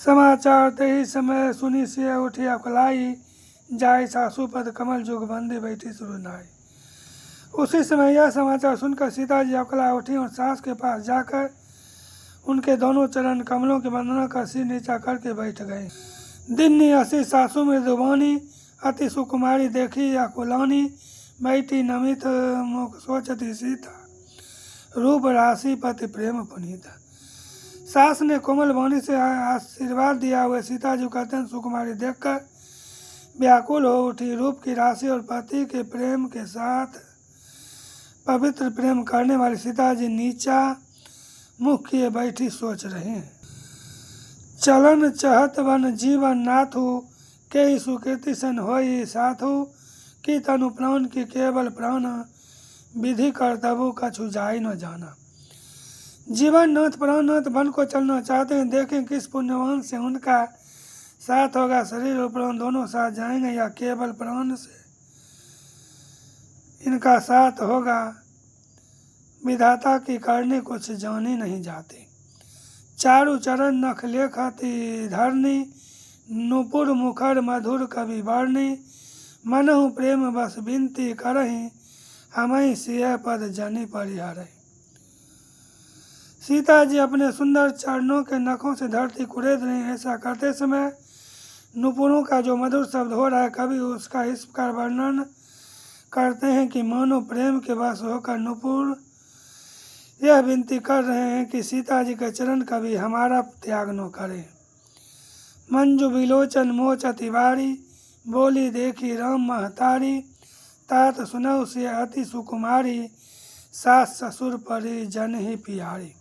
समाचार ते ही समय सुनी सिय उठी अकुलाई, जाय सासू पद कमल जुग बंदी बैठी शुरू नाई। उसी समय यह समाचार सुनकर सीता जी अकुला उठी और सास के पास जाकर उनके दोनों चरण कमलों की वंदना कर सिर नीचा करके बैठ गई। दिन्नी हसी सासू मृदुबानी, अति सुकुमारी देखी अकुलानी, बैठी नमित मुख सोचती सीता, रूप राशि पति प्रेम पुनीता। सास ने कोमल वाणी से आशीर्वाद दिया हुए सीता जी को अत्यंत सुकुमारी देखकर व्याकुल हो उठी। रूप की राशि और पति के प्रेम के साथ पवित्र प्रेम करने वाली सीता जी नीचा मुख किए बैठी सोच रही हैं। चलन चहत वन जीवन नाथु, के सुकृति सन होई साथु, की तनु प्राण की केवल प्राण, विधि कर तबु कछु जाई न जाना। जीवन नाथ प्राणनाथ वन को चलना चाहते हैं, देखें किस पुण्यवान से उनका साथ होगा। शरीर और प्राण दोनों साथ जाएंगे या केवल प्राण से इनका साथ होगा। विधाता की करने कुछ जानी नहीं जाती। चारु चरण नख लेखति धरनी, नुपुर मुखर मधुर कवि वर्णी, मनहु प्रेम बस बिनती करही, हमहि सिय पद जनि परिहरही। सीता जी अपने सुंदर चरणों के नखों से धरती कुरेद रही हैं। ऐसा करते समय नुपुरों का जो मधुर शब्द हो रहा है, कवि उसका इस प्रकार वर्णन करते हैं कि मानो प्रेम के वश होकर नुपुर यह विनती कर रहे हैं कि सीता जी के चरण कभी हमारा त्याग न करें। मंजू विलोचन मोच अतिवारी, बोली देखी राम महतारी, तात सुनऊ से अति सुकुमारी, सास ससुर परी जन ही प्यारी।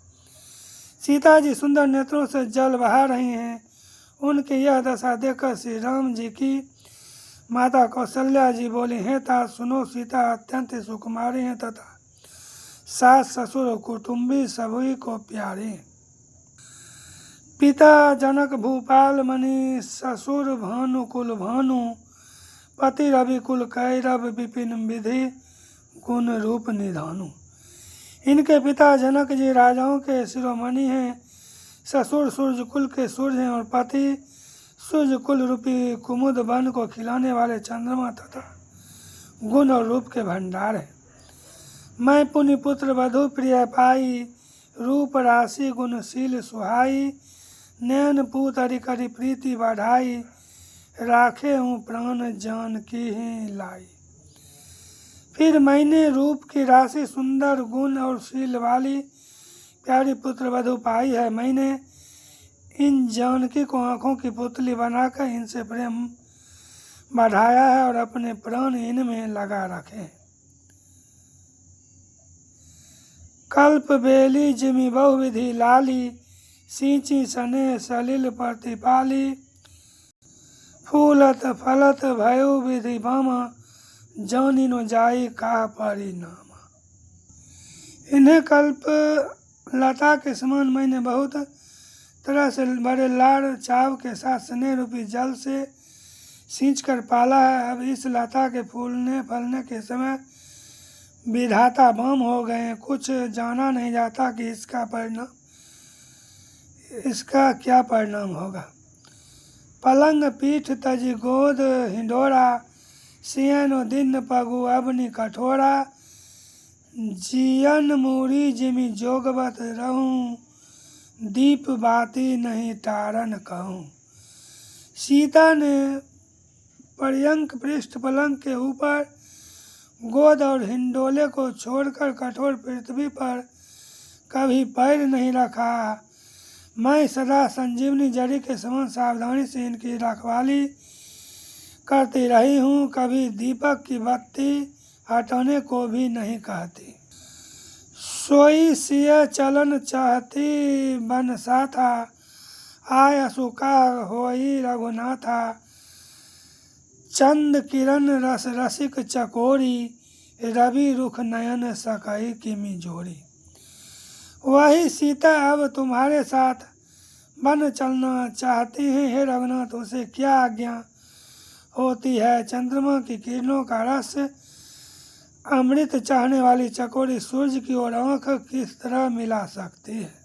सीता जी सुंदर नेत्रों से जल बहा रही हैं। उनकी यह दशा देखकर श्री राम जी की माता कौशल्या जी बोली, हैं तात सुनो, सीता अत्यंत सुकुमारी हैं तथा सास ससुर कुटुंबी सभी को प्यारे। पिता जनक भूपाल मणि, ससुर भानु कुल भानु, पति रवि कुल कैरव विपिन विधि, गुण रूप निधानु। इनके पिता जनक जी राजाओं के शिरोमणि हैं, ससुर सूर्य कुल के सूर्य हैं और पति सूर्य कुल रूपी कुमुद वन को खिलाने वाले चंद्रमा तथा गुण और रूप के भंडार हैं। मैं पुण्य पुत्र वधु प्रिय पाई, रूप राशि गुणशील सुहाई, नैन पूत हरि करि प्रीति बढ़ाई, राखे हूँ प्राण जान की ही लाई। फिर मैंने रूप की राशि सुंदर गुण और शील वाली प्यारी पुत्र वधु पाई है। मैंने इन जानकी को आँखों की पुतली बनाकर इनसे प्रेम बढ़ाया है और अपने प्राण इनमें लगा रखे। कल्प बेली जिमि बहुविधि लाली, सींची सने सलिल प्रतिपाली, फूलत फलत भयो विधि बामा, जानी नो जाई का परिणाम। इन्हें कल्प लता के समान मैंने बहुत तरह से बड़े लाड़ चाव के साथ स्नेह रूपी जल से सींच कर पाला है। अब इस लता के फूलने फलने के समय विधाता बाम हो गए। कुछ जाना नहीं जाता कि इसका क्या परिणाम होगा। पलंग पीठ तज गोद हिंडोरा, सियनो दिन पगु अबनि कठोरा, जियन मूरी जिमि जोगवत रहूं, दीप बाती नहीं टारन कहूं। सीता ने पर्यंक पृष्ठ पलंग के ऊपर गोद और हिंडोले को छोड़कर कठोर पृथ्वी पर कभी पैर नहीं रखा। मैं सदा संजीवनी जड़ी के समान सावधानी से इनकी रखवाली करती रही हूँ, कभी दीपक की बत्ती हटाने को भी नहीं कहती। सोई सिय चलन चाहती बन साथा, आय असुका होई रघुनाथा, चंद किरण रस रसिक चकोरी, रवि रुख नयन सकई किमि जोड़ी। वही सीता अब तुम्हारे साथ वन चलना चाहती हैं। हे रघुनाथ, उसे क्या आज्ञा होती है। चंद्रमा की किरणों का रस अमृत चाहने वाली चकोरी सूर्य की ओर आँख किस तरह मिला सकती है।